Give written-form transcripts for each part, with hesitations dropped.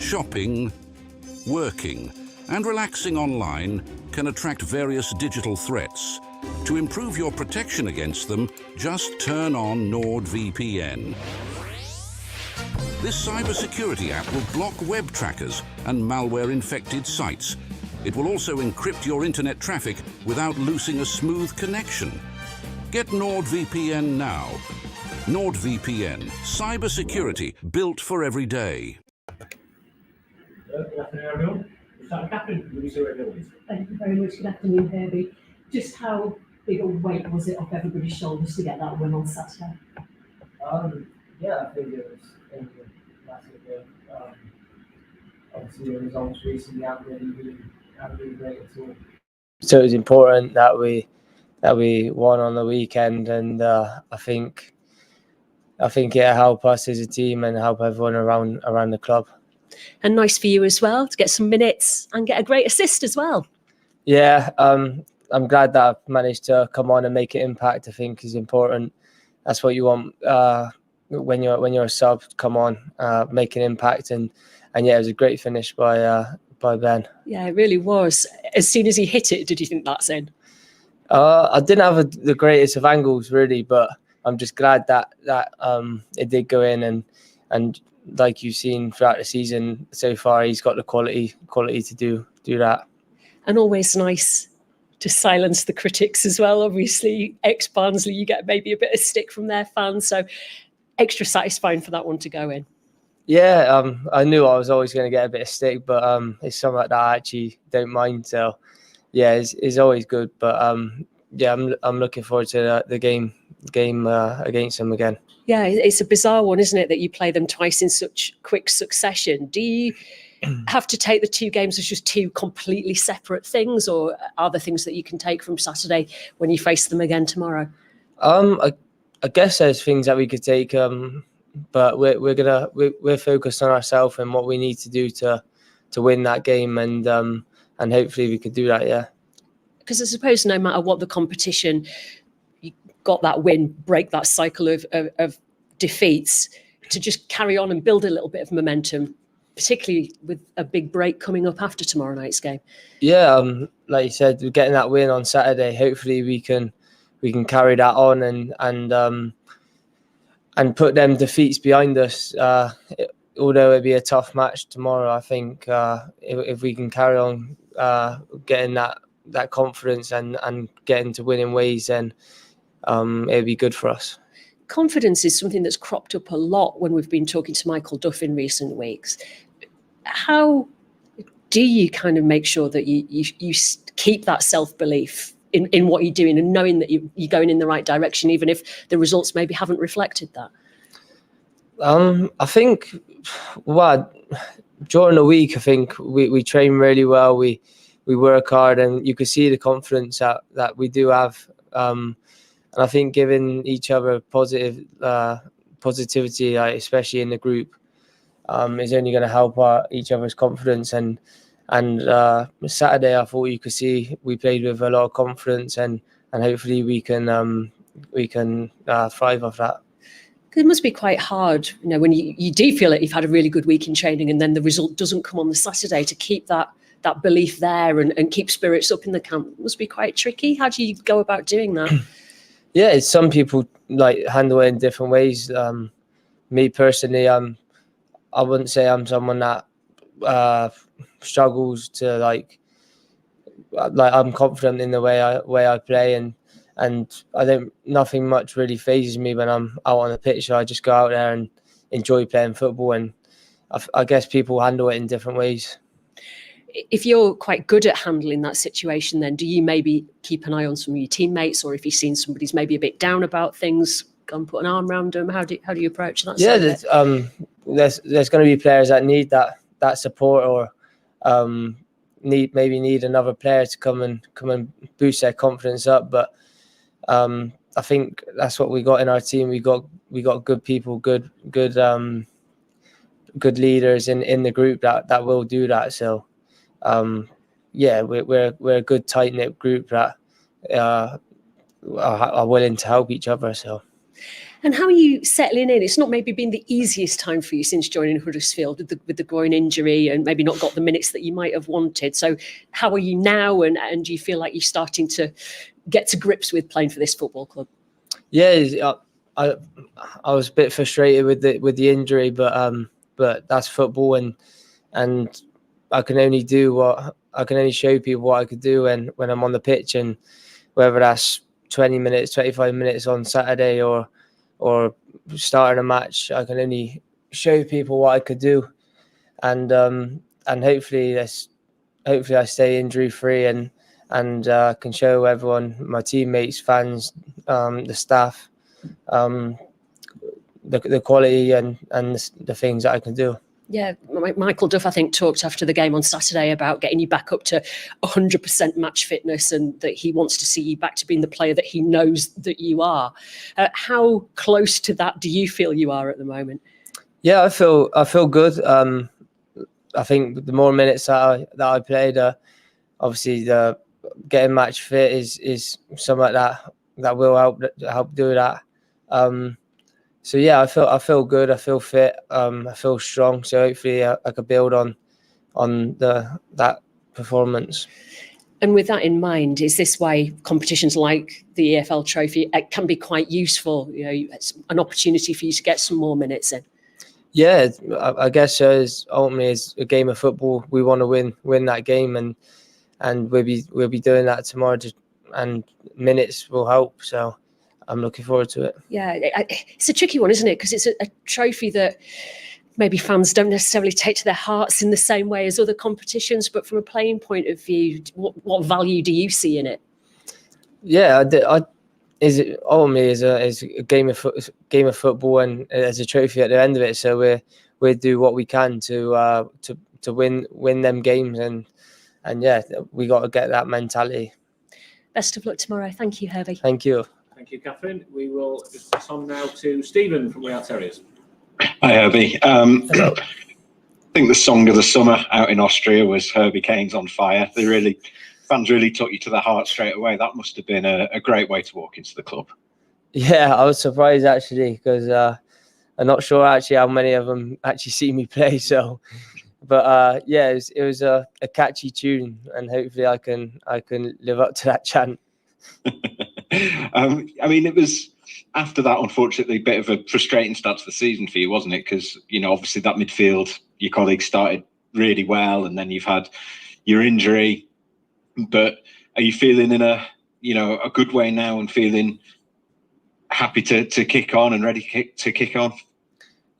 shopping, working, and relaxing online can attract various digital threats. To improve your protection against them, just turn on NordVPN. This cybersecurity app will block web trackers and malware-infected sites. It will also encrypt your internet traffic without losing a smooth connection. Get NordVPN now. NordVPN, cybersecurity built for every day. Good afternoon, everyone. Catherine, will you say where it is? Thank you very much. Good afternoon, Herbie. Just how big a weight was it off everybody's shoulders to get that win on Saturday? Yeah, I think it was a massive win. Obviously, the results recently haven't been great at all. So it was important that we won on the weekend, and I think it'll help us as a team and help everyone around the club. And nice for you as well to get some minutes and get a great assist as well. Yeah, I'm glad that I've managed to come on and make an impact. I think is important. That's what you want when you're a sub. Come on, make an impact, and yeah, it was a great finish by Ben. Yeah, it really was. As soon as he hit it, did you think that's in? I didn't have the greatest of angles really, but I'm just glad that it did go in, and like you've seen throughout the season so far, he's got the quality to do that. And always nice to silence the critics as well. Obviously, ex-Barnsley, you get maybe a bit of stick from their fans, so extra satisfying for that one to go in. Yeah, I knew I was always going to get a bit of stick, but it's something like that I actually don't mind. So yeah, it's always good. But yeah, I'm looking forward to the game against them again. Yeah, it's a bizarre one, isn't it, that you play them twice in such quick succession? Do you have to take the two games as just two completely separate things, or are there things that you can take from Saturday when you face them again tomorrow? I guess there's things that we could take, but we're focused on ourselves and what we need to do to win that game, and hopefully we could do that. Yeah. Because I suppose no matter what the competition, you got that win, break that cycle of defeats, to just carry on and build a little bit of momentum, particularly with a big break coming up after tomorrow night's game. Yeah, like you said, we're getting that win on Saturday. Hopefully we can carry that on and put them defeats behind us. Although it'll be a tough match tomorrow, I think if we can carry on getting that confidence and getting to winning ways, then it'll be good for us. Confidence is something that's cropped up a lot when we've been talking to Michael Duff in recent weeks. How do you kind of make sure that you keep that self-belief in what you're doing and knowing that you're going in the right direction, even if the results maybe haven't reflected that? I think, during the week, I think we train really well. We work hard, and you can see the confidence that we do have. And I think giving each other positivity, especially in the group, is only going to help each other's confidence. And Saturday, I thought you could see we played with a lot of confidence, and hopefully we can thrive off that. It must be quite hard, when you do feel like you've had a really good week in training, and then the result doesn't come on the Saturday, to keep that belief there and keep spirits up in the camp. It must be quite tricky. How do you go about doing that? Yeah, some people handle it in different ways. Me personally, I wouldn't say I'm someone that struggles to I'm confident in the way I play, and I don't, nothing much really phases me when I'm out on the pitch. So I just go out there and enjoy playing football, and I guess people handle it in different ways. If you're quite good at handling that situation, then do you maybe keep an eye on some of your teammates, or if you've seen somebody's maybe a bit down about thing,s go and put an arm around them? How do you approach that? Yeah, there's going to be players that need that support, or need another player to come and boost their confidence up. But I think that's what we got in our team. We got good people, good leaders in the group that will do that. So. Yeah, we're a good tight knit group that are willing to help each other. So, And how are you settling in? It's not maybe been the easiest time for you since joining Huddersfield with the groin injury and maybe not got the minutes that you might have wanted. So how are you now? And do you feel like you're starting to get to grips with playing for this football club? Yeah, I was a bit frustrated with the injury, but that's football, and I can only show people what I could do when I'm on the pitch, and whether that's 20 minutes, 25 minutes on Saturday or starting a match, I can only show people what I could do, and hopefully I stay injury free and can show everyone, my teammates, fans, the staff, the quality and the things that I can do. Yeah, Michael Duff, I think, talked after the game on Saturday about getting you back up to 100% match fitness, and that he wants to see you back to being the player that he knows that you are. How close to that do you feel you are at the moment? Yeah, I feel good. I think the more minutes that I played, obviously the getting match fit is something that will help do that. So yeah, I feel good. I feel fit. I feel strong. So hopefully I could build on that performance. And with that in mind, is this why competitions like the EFL Trophy can be quite useful? You know, it's an opportunity for you to get some more minutes in. Yeah, I guess so. Ultimately, it's a game of football. We want to win that game, and we'll be doing that tomorrow. And minutes will help. So I'm looking forward to it. Yeah, it's a tricky one, isn't it? Because it's a trophy that maybe fans don't necessarily take to their hearts in the same way as other competitions. But from a playing point of view, what value do you see in it? Yeah, ultimately is a game of football, and there's a trophy at the end of it. So we do what we can to win them games, and yeah, we got to get that mentality. Best of luck tomorrow. Thank you, Herbie. Thank you. Thank you, Catherine. We will just pass on now to Stephen from the Out Terriers. Hi, Herbie. Hello. I think the song of the summer out in Austria was Herbie Kane's On Fire. Fans really took you to the heart straight away. That must have been a great way to walk into the club. Yeah, I was surprised actually, because I'm not sure actually how many of them actually see me play. So, but yeah, it was a catchy tune, and hopefully I can live up to that chant. I mean, it was after that, unfortunately, a bit of a frustrating start to the season for you, wasn't it? Because, obviously that midfield, your colleagues started really well, and then you've had your injury. But are you feeling in a good way now and feeling happy to kick on and ready to kick on?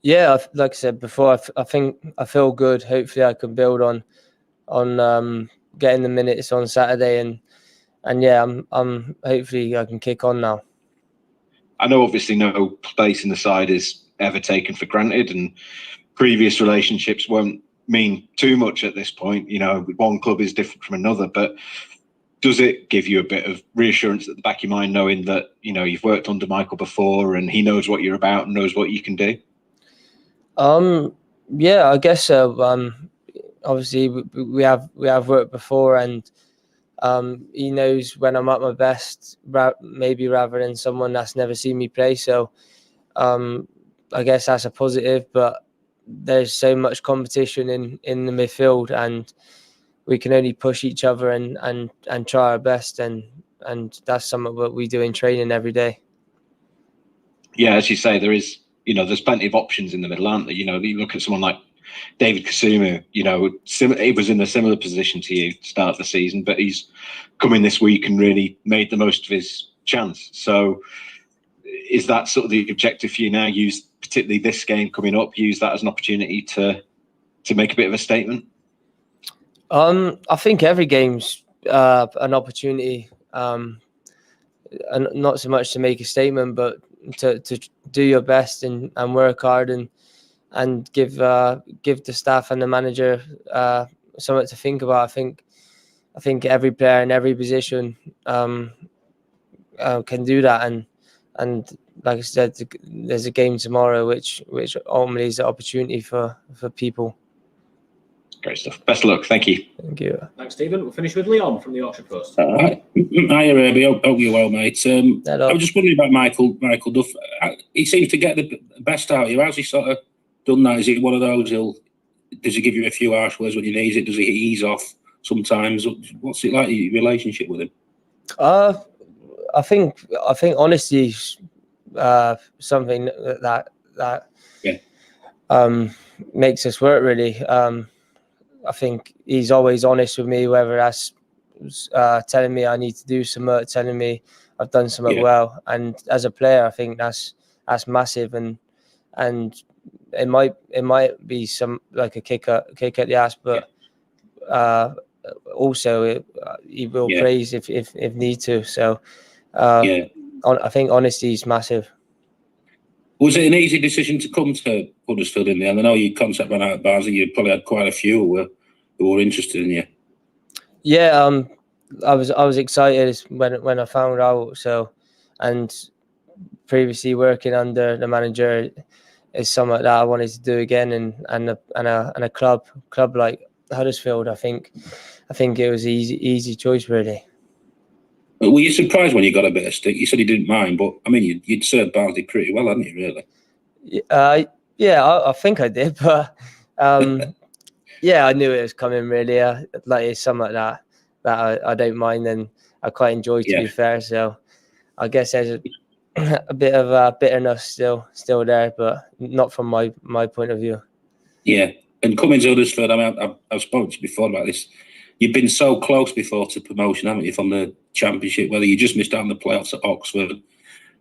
Yeah, like I said before, I think I feel good. Hopefully I can build on getting the minutes on Saturday, and yeah, I'm hopefully I can kick on now. I know obviously no place in the side is ever taken for granted, and previous relationships won't mean too much at this point. One club is different from another, but does it give you a bit of reassurance at the back of your mind, knowing that you've worked under Michael before and he knows what you're about and knows what you can do? Yeah, I guess so. Obviously we have worked before, and he knows when I'm at my best, maybe rather than someone that's never seen me play. So I guess that's a positive, but there's so much competition in the midfield, and we can only push each other and try our best, and that's something that we do in training every day. Yeah, as you say, there's plenty of options in the middle, aren't there? You look at someone like David Kasumu, he was in a similar position to you to start the season, but he's come in this week and really made the most of his chance. So is that sort of the objective for you now? Use particularly this game coming up, use that as an opportunity to make a bit of a statement? I think every game's an opportunity, and not so much to make a statement, but to do your best and work hard and give the staff and the manager something to think about. I think every player in every position can do that, and like I said, there's a game tomorrow which ultimately is an opportunity for people. Great stuff. Best of luck. Thank you. Thank you. Thanks, Stephen. We'll finish with Leon from the Yorkshire Post. Hi, Herbie. Hope you're well, mate. Hello. I was just wondering about Michael Duff. He seems to get the best out of you. How's he sort of done that? Is he one of those? Does he give you a few harsh words when he needs it? Does he ease off sometimes? What's it like, your relationship with him? I think honesty is something that makes us work, really. I think he's always honest with me, whether that's telling me I need to do something, telling me I've done something well. And as a player, I think that's massive. And it might be some like a kick at the ass, but also he will praise if need to. So I think honesty is massive. Was it an easy decision to come to Huddersfield in the end? I know your concept ran out at Barnsley. You probably had quite a few who were interested in you. Yeah, I was excited when I found out. So, and previously working under the manager is something that I wanted to do again, and a club like Huddersfield. I think it was easy choice, really. Were you surprised when you got a bit of stick? You said you didn't mind, but I mean, you'd served Barnsley pretty well, hadn't you? Really? Yeah, I think I did, but yeah, I knew it was coming. Really, like it's something that I don't mind, and I quite enjoy, to be fair. So I guess there's a bit of bitterness still there, but not from my point of view. Yeah, and coming to Huddersfield, I mean, I've spoken to you before about this. You've been so close before to promotion, haven't you, from the Championship? Whether you just missed out on the playoffs at Oxford,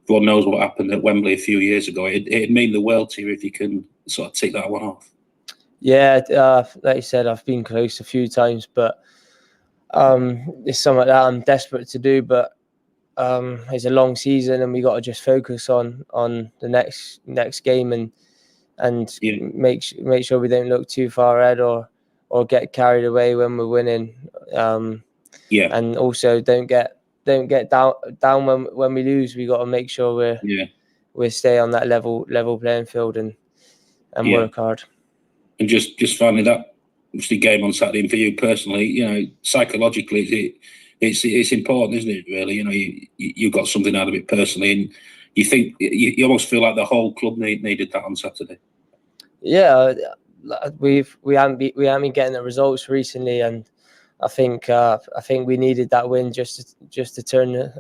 everyone knows what happened at Wembley a few years ago. It'd mean the world to you if you can sort of tick that one off. Yeah, like you said, I've been close a few times, but it's something that I'm desperate to do. But it's a long season, and we got to just focus on the next game and make sure we don't look too far ahead or get carried away when we're winning. And also don't get down when we lose. We got to make sure we stay on that level playing field and work hard. And just finally, that obviously game on Saturday, and for you personally, you know, psychologically, it's important, isn't it? Really, you know, you got something out of it personally, and you think you almost feel like the whole club needed that on Saturday. Yeah, we haven't been getting the results recently, and I think we needed that win just to turn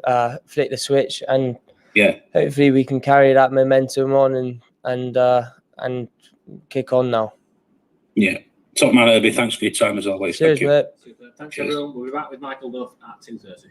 flick the switch, and hopefully we can carry that momentum on and kick on now. Yeah, top man, Herbie. Thanks for your time as always. Cheers, Thank you. mate. Super. Thanks, everyone. We'll be back with Michael Duff at 2:30.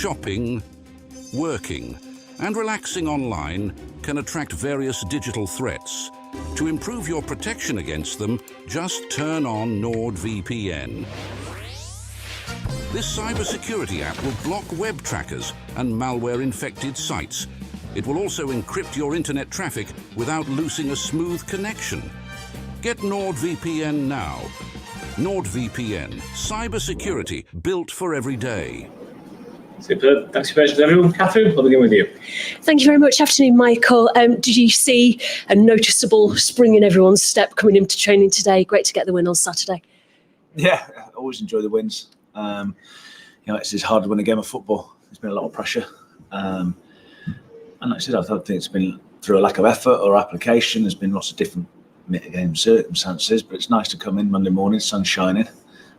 shopping, working, and relaxing online can attract various digital threats. To improve your protection against them, just turn on NordVPN. This cybersecurity app will block web trackers and malware-infected sites. It will also encrypt your internet traffic without losing a smooth connection. Get NordVPN now. NordVPN, cybersecurity built for every day. Super. Thanks for your questions, everyone. Catherine, I'll begin with you. Thank you very much. Afternoon, Michael. Did you see a noticeable spring in everyone's step coming into training today? Great to get the win on Saturday. Yeah, I always enjoy the wins. It's hard to win a game of football. There's been a lot of pressure. And like I said, I don't think it's been through a lack of effort or application. There's been lots of different mitigating circumstances, but it's nice to come in Monday morning, sun shining.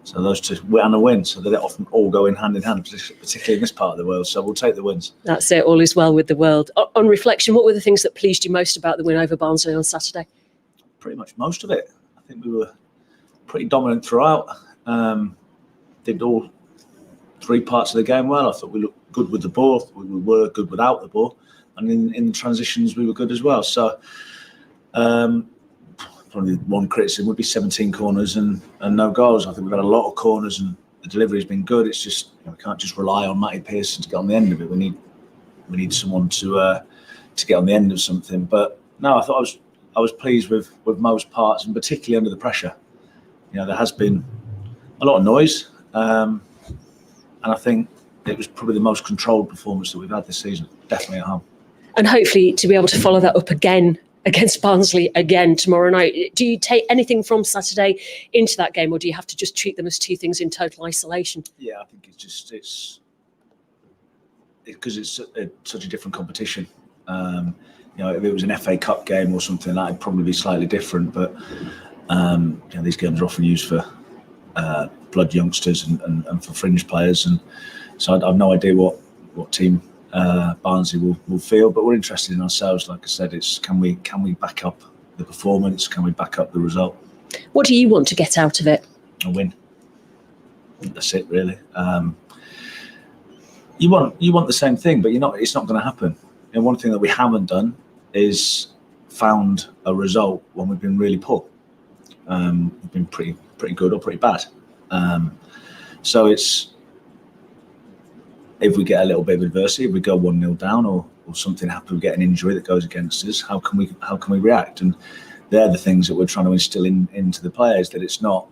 So those two, and a win. So they often all go in hand, particularly in this part of the world. So we'll take the wins. That's it. All is well with the world. On reflection, what were the things that pleased you most about the win over Barnsley on Saturday? Pretty much most of it. I think we were pretty dominant throughout. Did all three parts of the game well. I thought we looked good with the ball. We were good without the ball. And in the transitions, we were good as well. So probably one criticism would be 17 corners and no goals. I think we've had a lot of corners and the delivery's been good. It's just we can't just rely on Matty Pearson to get on the end of it. We need someone to get on the end of something. But no, I thought I was pleased with most parts, and particularly under the pressure. There has been a lot of noise, and I think it was probably the most controlled performance that we've had this season, definitely at home. And hopefully to be able to follow that up again against Barnsley again tomorrow night. Do you take anything from Saturday into that game, or do you have to just treat them as two things in total isolation? Yeah, I think it's because it's such a different competition. If it was an FA Cup game or something, that'd probably be slightly different. But these games are often used for blood youngsters and for fringe players, and so I have no idea what team Barnsley will feel, but we're interested in ourselves. Like I said, it's can we back up the performance? Can we back up the result? What do you want to get out of it? A win. That's it, really. You want the same thing, but it's not going to happen. One thing that we haven't done is found a result when we've been really poor. We've been pretty good or pretty bad. So it's, if we get a little bit of adversity, if we go 1-0 down or something happens, we get an injury that goes against us, how can we react? And they're the things that we're trying to instill into the players, that it's not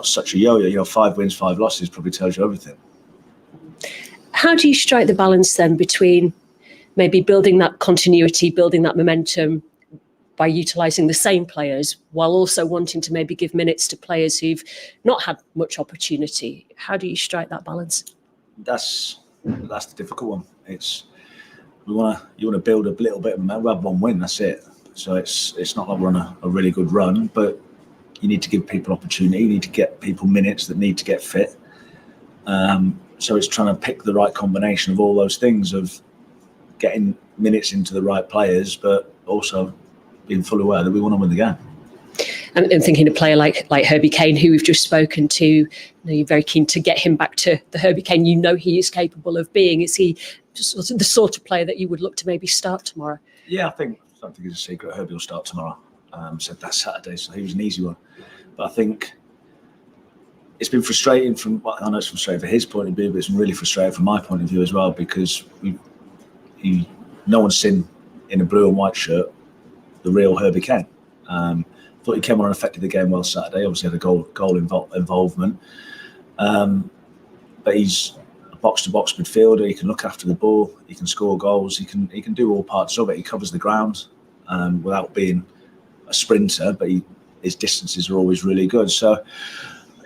such a yo-yo. 5 wins, 5 losses probably tells you everything. How do you strike the balance then between maybe building that continuity, building that momentum by utilising the same players, while also wanting to maybe give minutes to players who've not had much opportunity? How do you strike that balance? That's the difficult one. You want to build a little bit. We have 1 win, that's it. So it's not like we're on a really good run, but you need to give people opportunity. You need to get people minutes that need to get fit. So it's trying to pick the right combination of all those things, of getting minutes into the right players, but also being fully aware that we want to win the game. And thinking a player like Herbie Kane, who we've just spoken to, you're very keen to get him back to the Herbie Kane he is capable of being. Is he just the sort of player that you would look to maybe start tomorrow? Yeah, I don't think it's a secret. Herbie will start tomorrow. Said that Saturday, so he was an easy one. But I think it's been frustrating I know it's frustrating for his point of view, but it's been really frustrating from my point of view as well, because no one's seen in a blue and white shirt the real Herbie Kane. Thought he came on and affected the game well Saturday. Obviously had a goal involvement, but he's a box-to-box midfielder. He can look after the ball. He can score goals. He can do all parts of it. He covers the ground without being a sprinter, but his distances are always really good. So,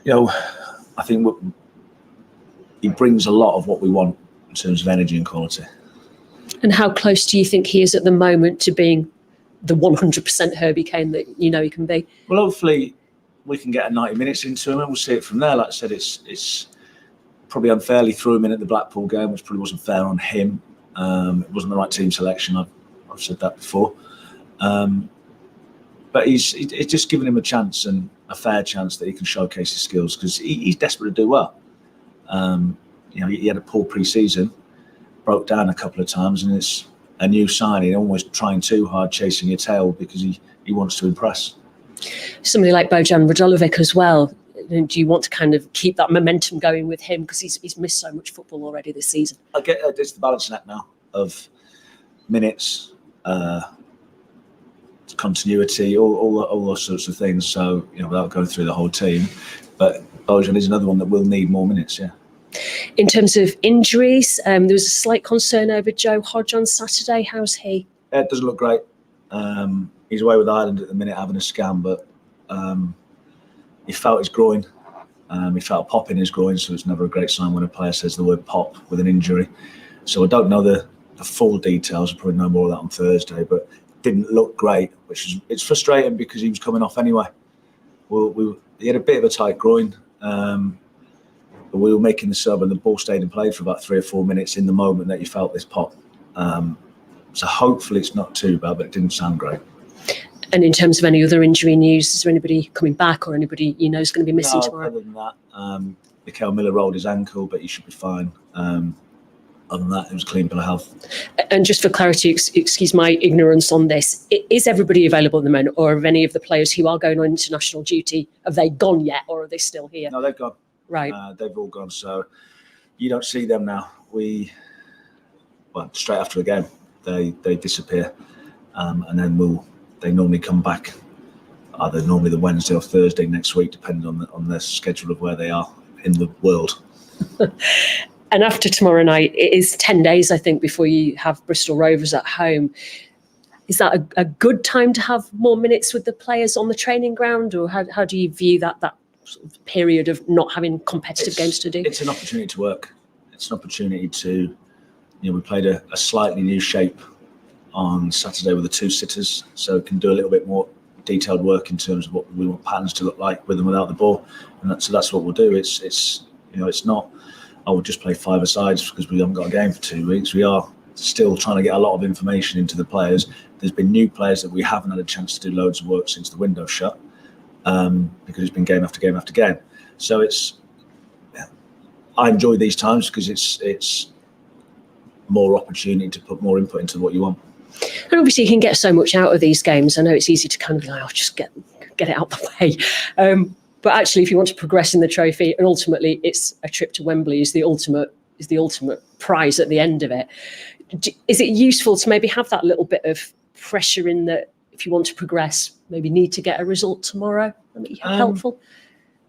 I think he brings a lot of what we want in terms of energy and quality. And how close do you think he is at the moment to being the 100% Herbie Kane that he can be? Well, hopefully we can get 90 minutes into him and we'll see it from there. Like I said, it's probably unfairly threw him in at the Blackpool game, which probably wasn't fair on him. It wasn't the right team selection. I've said that before. But it's just giving him a chance, and a fair chance, that he can showcase his skills, because he's desperate to do well. he had a poor pre-season, broke down a couple of times, and it's a new signing, almost trying too hard, chasing your tail because he wants to impress. Somebody like Bojan Radulovic as well. Do you want to kind of keep that momentum going with him because he's missed so much football already this season? I get it's the balancing act now of minutes, continuity, all those sorts of things. So without going through the whole team, but Bojan is another one that will need more minutes. Yeah. In terms of injuries, there was a slight concern over Joe Hodge on Saturday. How's he? Yeah, it doesn't look great. He's away with Ireland at the minute having a scan, but he felt his groin. He felt a pop in his groin, so it's never a great sign when a player says the word pop with an injury. So I don't know the full details. I'll probably know more of that on Thursday, but it didn't look great, it's frustrating because he was coming off anyway. He had a bit of a tight groin. But we were making the sub and the ball stayed and played for about 3 or 4 minutes in the moment that you felt this pop. So hopefully it's not too bad, but it didn't sound great. And in terms of any other injury news, is there anybody coming back or anybody is going to be missing tomorrow? Other than that, Mikael Miller rolled his ankle, but he should be fine. Other than that, it was a clean bill of health. And just for clarity, excuse my ignorance on this, is everybody available at the moment, or have any of the players who are going on international duty, have they gone yet, or are they still here? No, they've gone. Right. They've all gone, so you don't see them now. Straight after the game, they disappear, and then they normally come back either normally the Wednesday or Thursday next week, depending on their schedule of where they are in the world. And after tomorrow night, it is 10 days, I think, before you have Bristol Rovers at home. Is that a good time to have more minutes with the players on the training ground, or how do you view that sort of period of not having competitive games to do? It's an opportunity to work. It's an opportunity to, we played a slightly new shape on Saturday with the 2 sitters, so we can do a little bit more detailed work in terms of what we want patterns to look like with and without the ball, and that's what we'll do. It's not, we'll just play 5-a-sides because we haven't got a game for 2 weeks. We are still trying to get a lot of information into the players. There's been new players that we haven't had a chance to do loads of work since the window's shut, because it's been game after game after game. So I enjoy these times because it's more opportunity to put more input into what you want. And obviously you can get so much out of these games. I know it's easy to kind of be like, I'll just get it out the way. But actually, if you want to progress in the trophy, and ultimately it's a trip to Wembley is the ultimate prize at the end of it. Is it useful to maybe have that little bit of pressure in that if you want to progress, maybe need to get a result tomorrow? I mean, helpful?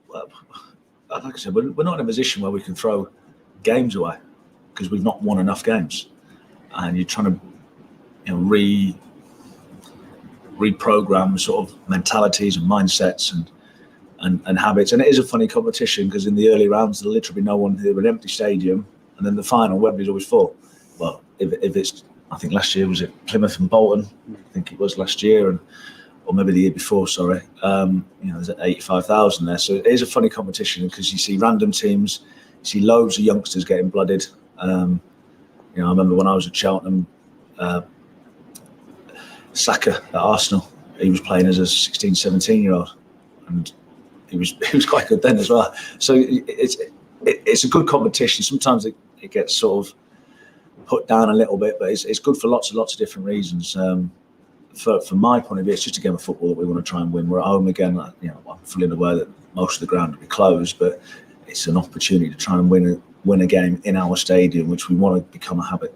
Well, like I said, we're not in a position where we can throw games away because we've not won enough games, and you're trying to reprogram sort of mentalities and mindsets and habits. And it is a funny competition because in the early rounds there'll literally be no one here, an empty stadium, and then the final Wembley's always full. Well, if it's, I think last year was it Plymouth and Bolton, I think it was last year, or maybe the year before, sorry, there's 85,000 there. So it is a funny competition because you see random teams, you see loads of youngsters getting blooded. I remember when I was at Cheltenham, Saka at Arsenal, he was playing as a 16, 17-year-old, and he was quite good then as well. So it's a good competition. Sometimes it gets sort of put down a little bit, but it's good for lots and lots of different reasons. From my point of view, it's just a game of football that we want to try and win. We're at home again. I'm fully aware that most of the ground will be closed, but it's an opportunity to try and win a game in our stadium, which we want to become a habit.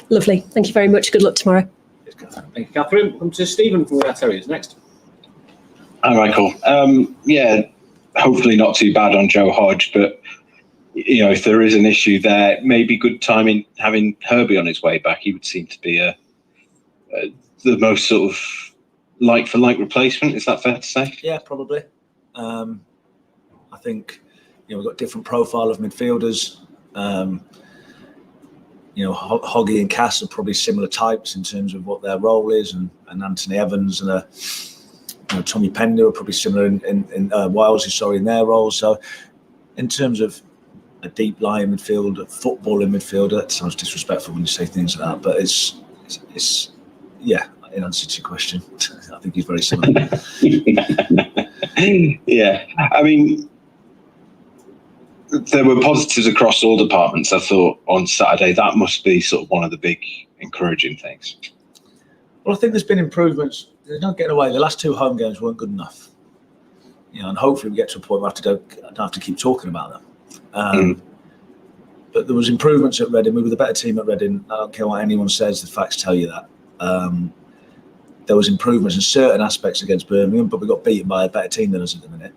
Lovely. Thank you very much. Good luck tomorrow. Thank you, Catherine. Come to Stephen from the Terriers next. Hi, Michael. Hopefully not too bad on Joe Hodge, but if there is an issue there, maybe good timing having Herbie on his way back. He would seem to be the most sort of like-for-like replacement. Is that fair to say? Yeah, probably. I think we've got different profile of midfielders. Hoggy and Cass are probably similar types in terms of what their role is, and Anthony Evans and Tommy Pender are probably similar in Wilesy, in their roles. So in terms of a deep lying midfield, a footballing midfielder, that sounds disrespectful when you say things like that, but it's in answer to your question, I think he's very similar. Yeah, I mean, there were positives across all departments. I thought on Saturday that must be sort of one of the big encouraging things. Well, I think there's been improvements. They're not getting away. The last 2 home games weren't good enough, and hopefully we get to a point where I don't have to keep talking about them. But there was improvements at Reading. We were the better team at Reading. I don't care what anyone says; the facts tell you that. There was improvements in certain aspects against Birmingham, but we got beaten by a better team than us at the minute.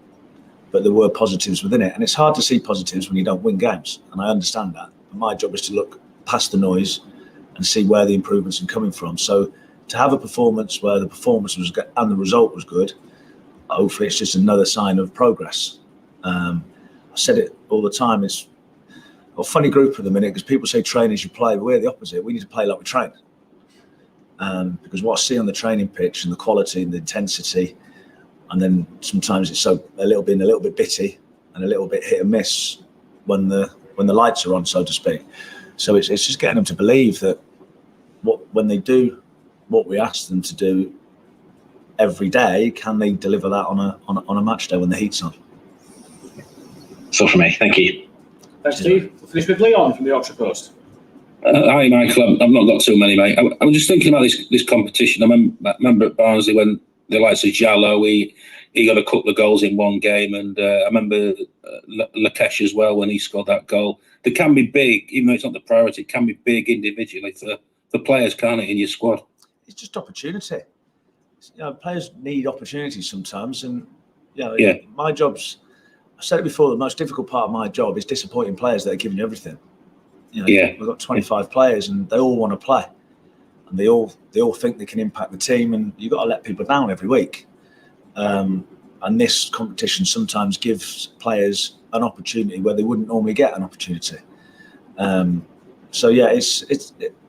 But there were positives within it, and it's hard to see positives when you don't win games, and I understand that. But my job is to look past the noise and see where the improvements are coming from. So to have a performance where the performance was good and the result was good, hopefully it's just another sign of progress. I said it all the time, it's a funny group at the minute because people say train as you play, but we're the opposite. We need to play like we train. Because what I see on the training pitch and the quality and the intensity, and then sometimes it's a little bit bitty and a little bit hit and miss when the lights are on, so to speak. So it's just getting them to believe that when they do what we ask them to do every day, can they deliver that on a match day when the heat's on? That's all from me. Thank you. Thanks, Steve. We'll finish with Leon from the Yorkshire Post. Hi, Michael. I've not got too many, mate. I was just thinking about this competition. I remember at Barnsley when the likes of Jallo, he got a couple of goals in one game, and I remember Lakesh as well when he scored that goal. They can be big, even though it's not the priority. It can be big individually for players, can't it, in your squad? It's just opportunity. Players need opportunities sometimes, and my job's. I said it before. The most difficult part of my job is disappointing players that are giving you everything. We've got 25 players, and they all want to play, and they all think they can impact the team, and you've got to let people down every week. And this competition sometimes gives players an opportunity where they wouldn't normally get an opportunity.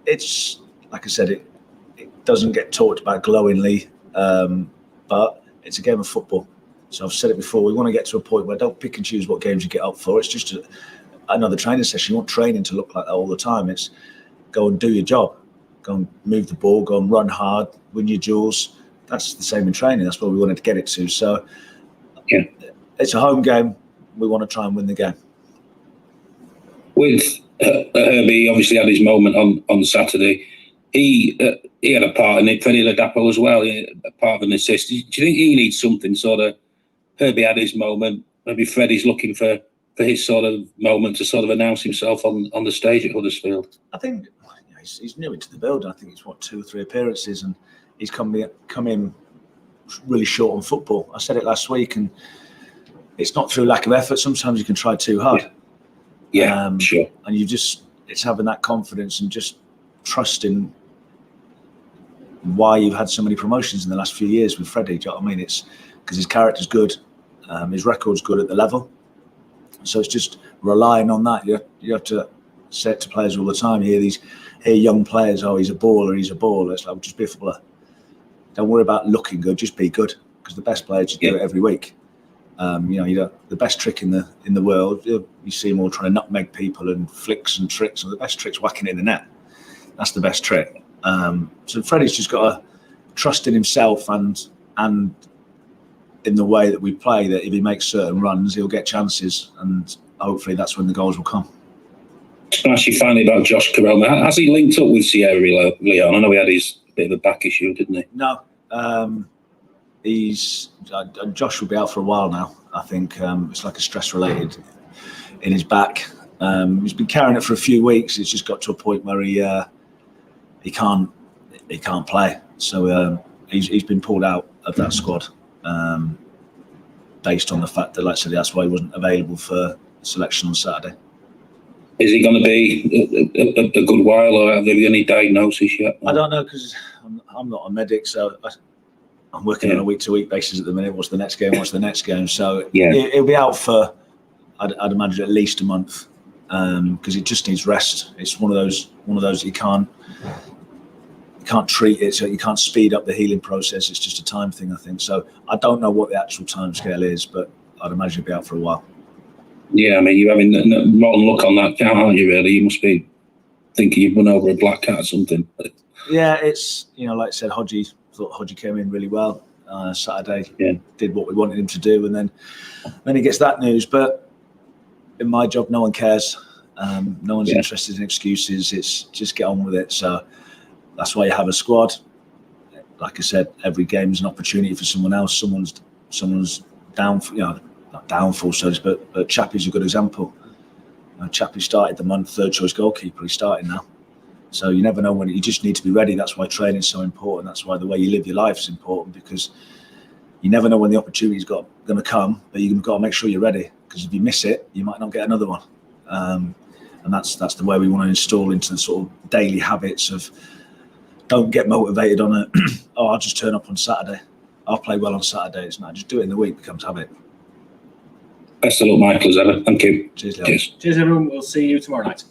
It's like I said, it doesn't get talked about glowingly, but it's a game of football. So I've said it before, we want to get to a point where don't pick and choose what games you get up for. It's just another training session. You want training to look like that all the time. It's go and do your job. Go and move the ball, go and run hard, win your duels. That's the same in training. That's where we wanted to get it to. So it's a home game. We want to try and win the game. With Herbie, obviously had his moment on Saturday. He had a part in it. Freddie Ladapo as well, a part of an assist. Do you think he needs something sort of? Herbie had his moment. Maybe Freddie's looking for his sort of moment to sort of announce himself on the stage at Huddersfield. I think he's new into the building. I think it's 2 or 3 appearances, and he's come in really short on football. I said it last week, and it's not through lack of effort. Sometimes you can try too hard. Yeah, sure. And it's having that confidence and just trusting why you've had so many promotions in the last few years with Freddie. Do you know what I mean? It's because his character's good, his record's good at the level. So it's just relying on that. You have to say it to players all the time. Hear young players, he's a baller, he's a baller. It's like, just be a footballer. Don't worry about looking good, just be good. Because the best players just do it every week. The best trick in the world, you see them all trying to nutmeg people and flicks and tricks, and the best trick's whacking it in the net. That's the best trick. So Freddie's just got to trust in himself and in the way that we play, that if he makes certain runs, he'll get chances, and hopefully that's when the goals will come. Actually, finally about Josh Carroll, has he linked up with Sierra Leone? I know he had his bit of a back issue, didn't he? No, Josh will be out for a while now. I think it's like a stress related in his back. He's been carrying it for a few weeks. It's just got to a point where he can't play. So he's been pulled out of that squad based on the fact that, like I said, that's why he wasn't available for selection on Saturday. Is he going to be a good while, or have there been any diagnosis yet? I don't know, because I'm not a medic, so I'm working on a week-to-week basis at the minute. What's the next game? So he'll be out for, I'd imagine, at least a month, because it just needs rest. It's one of those you can't treat it, so you can't speed up the healing process. It's just a time thing, I think. So I don't know what the actual time scale is, but I'd imagine he'll be out for a while. Yeah, I mean, you're having a rotten look on that cat, aren't you, really? You must be thinking you've run over a black cat or something. Yeah, it's, like I said, thought Hodgie came in really well Saturday. Yeah. Did what we wanted him to do, and then he gets that news. But in my job, no one cares. No one's interested in excuses. It's just get on with it. So that's why you have a squad. Like I said, every game's an opportunity for someone else. Someone's down, not downfall, but Chappie's a good example. Chappie started the month, third choice goalkeeper. He's starting now. So you never know when. You just need to be ready. That's why training's so important. That's why the way you live your life is important, because you never know when the opportunity's going to come, but you've got to make sure you're ready, because if you miss it, you might not get another one. And that's the way we want to install into the sort of daily habits of, don't get motivated on I'll just turn up on Saturday. I'll play well on Saturdays. No, just do it in the week, becomes habit. Best of luck, Michael, as ever. Thank you. Cheers, Leo. Cheers. Cheers, everyone. We'll see you tomorrow night.